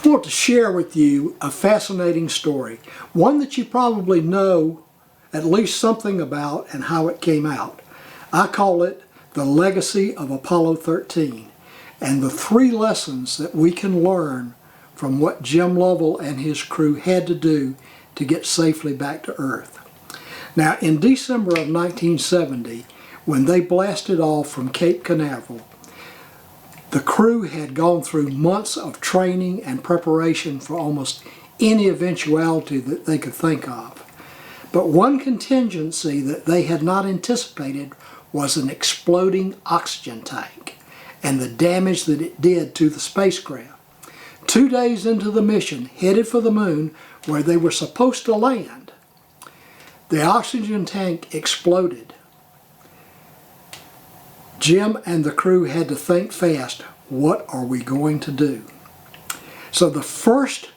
I want to share with you a fascinating story, one that you probably know at least something about and how it came out. I call it The Legacy of Apollo 13 and the 3 lessons that we can learn from what Jim Lovell and his crew had to do to get safely back to Earth. Now, in December of 1970, when they blasted off from Cape Canaveral, the crew had gone through months of training and preparation for almost any eventuality that they could think of. But one contingency that they had not anticipated was an exploding oxygen tank and the damage that it did to the spacecraft. 2 days into the mission, headed for the moon where they were supposed to land, the oxygen tank exploded. Jim and the crew had to think fast, what are we going to do? So the first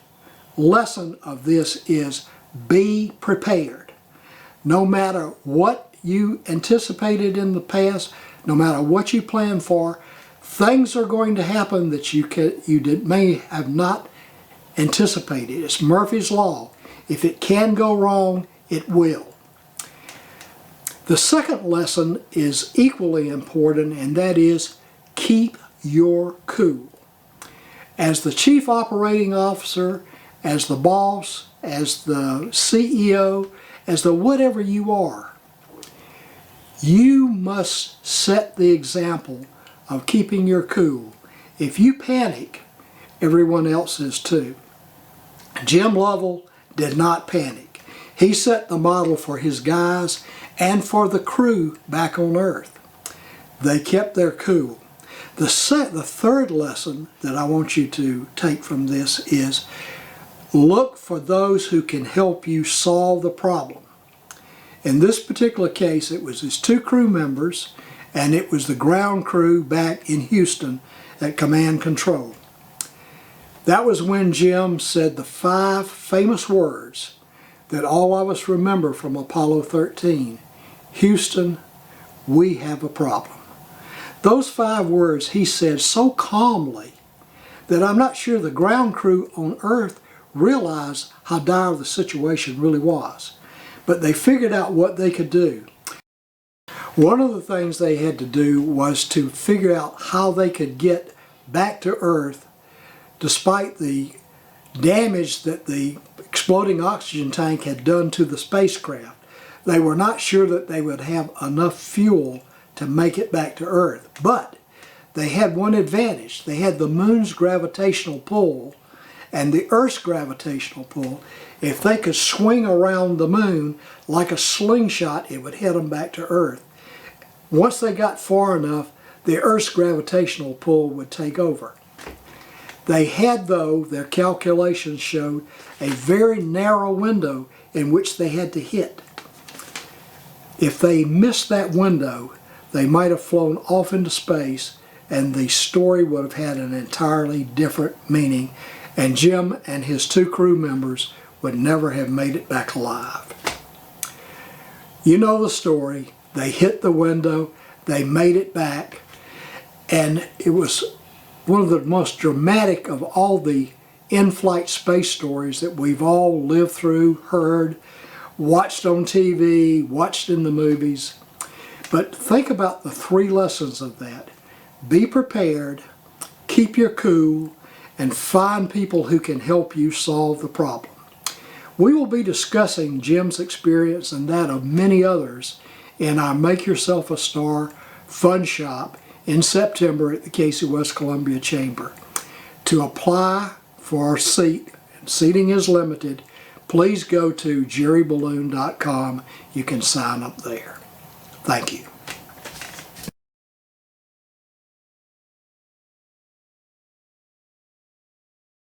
lesson of this is be prepared. No matter what you anticipated in the past, no matter what you planned for, things are going to happen that you may have not anticipated. It's Murphy's Law. If it can go wrong, it will. The second lesson is equally important, and that is keep your cool. As the chief operating officer, as the boss, as the CEO, as the whatever you are, you must set the example of keeping your cool. If you panic, everyone else is too. Jim Lovell did not panic. He set the model for his guys and for the crew back on Earth. They kept their cool. The third lesson that I want you to take from this is look for those who can help you solve the problem. In this particular case, it was his 2 crew members, and it was the ground crew back in Houston at Command Control. That was when Jim said the 5 famous words that all of us remember from Apollo 13. Houston, we have a problem. Those 5 words he said so calmly that I'm not sure the ground crew on Earth realized how dire the situation really was. But they figured out what they could do. One of the things they had to do was to figure out how they could get back to Earth despite the damage that the exploding oxygen tank had done to the spacecraft. They were not sure that they would have enough fuel to make it back to Earth. But they had one advantage. They had the moon's gravitational pull and the Earth's gravitational pull. If they could swing around the moon like a slingshot, it would head them back to Earth. Once they got far enough, the Earth's gravitational pull would take over. They had, though, their calculations showed a very narrow window in which they had to hit. If they missed that window, they might have flown off into space and the story would have had an entirely different meaning, and Jim and his 2 crew members would never have made it back alive. You know the story. They hit the window, they made it back, and it was one of the most dramatic of all the in-flight space stories that we've all lived through, heard, watched on TV, watched in the movies. But think about the 3 lessons of that. Be prepared, keep your cool, and find people who can help you solve the problem. We will be discussing Jim's experience and that of many others in our Make Yourself a Star Fun Shop in September at the Casey West Columbia Chamber. To apply for a seat, and seating is limited, please go to jerrybellune.com. You can sign up there. Thank you.